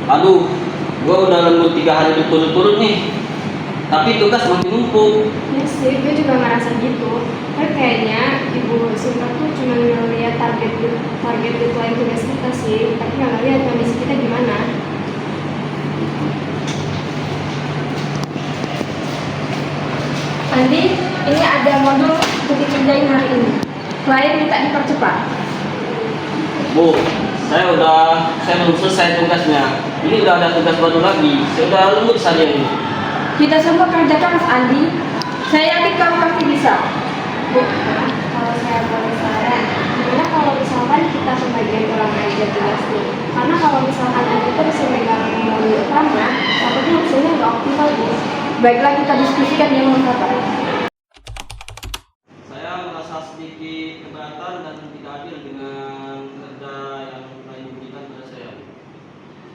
Aduh, gua udah lembur 3 hari berturut-turut nih. Tapi tugas makin numpuk. Ya sih, gue juga ngerasa gitu. Tapi kayaknya Ibu Sinta tuh cuma ngeliat target deadline tugas kita sih, tapi nggak ngeliat kondisi kita gimana. Andi, ini ada modul untuk dikerjain hari ini. Klien minta dipercepat. Bu, saya belum selesai tugasnya. Ini udah ada tugas baru lagi. Saya udah lembur saja ini. Kita semua kerja keras, Andi. Saya yakin kamu pasti bisa. Bu, kalau saya boleh saran, gimana kalau misalkan kita pembagian ulang aja tugasnya? Karena kalau misalkan Andi terus yang megang modul utama, takutnya hasilnya nggak optimal, Bu. Baiklah, kita diskusikan yang lengkap. Saya merasa sedikit keberatan dan tidak adil dengan kerja yang klien berikan pada saya.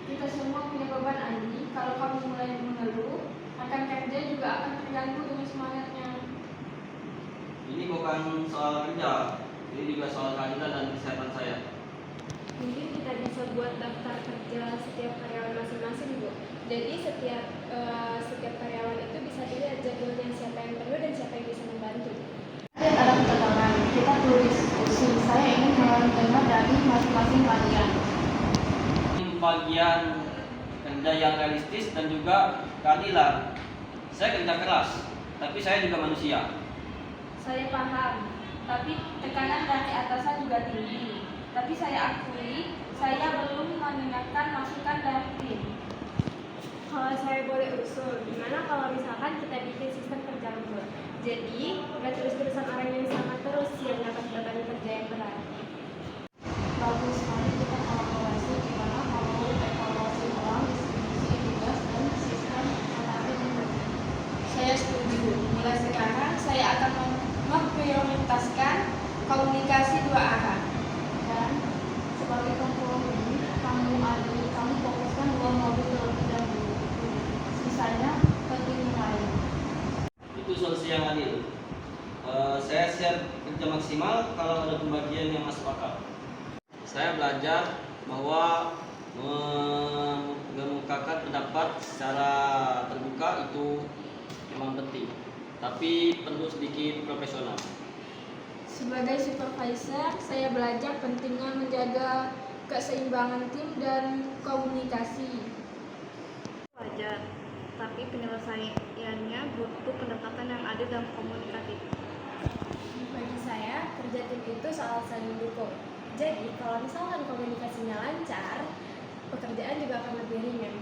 Kita semua punya beban, Andi. Kalau kamu mulai mengeluh, akan kerja juga akan terganggu dengan semangatnya. Ini bukan soal kerja, ini juga soal keadilan dan kesehatan saya. Mungkin kita bisa buat daftar kerja setiap karyawan masing-masing, Bu. Jadi setiap karyawan itu bisa dilihat jadwalnya siapa yang perlu dan siapa yang bisa membantu. Ada catatan. Kita tulis diskusi. Saya ingin mendengar dari masing-masing bagian. Bagian kerja yang realistis dan juga keadilan. Saya kerja keras, tapi saya juga manusia. Saya paham, tapi tekanan dari atasan juga tinggi. Tapi saya akui, saya belum mendengarkan masukan dari tim. Kalau saya boleh usul, gimana kalau misalkan kita bikin sistem kerja lembur? Jadi, nggak terus-terusan orang yang sama terus yang dapat beban kerja yang berat. Bagus sekali kita kolaborasi. Gimana kalau evaluasi ulang distribusi tugas dan sistem terakhir ini? Saya setuju. Mulai sekarang saya akan memprioritaskan komunikasi 2 arah. Dan sebagai kompromi, kamu fokuskan 2 modul terlebih dahulu. Sisanya ke tim yang lain. Itu solusi yang adil. Saya siap kerja maksimal kalau ada pembagian yang masuk akal. Saya belajar bahwa mengemukakan pendapat secara terbuka itu memang penting, tapi perlu sedikit profesional. Sebagai supervisor, saya belajar pentingnya menjaga keseimbangan tim dan komunikasi. Wajar, tapi penyelesaiannya butuh pendekatan yang adil dan komunikatif. Bagi saya, kerja tim itu soal saling dukung. Jadi, kalau misalkan komunikasinya lancar, pekerjaan juga akan lebih ringan.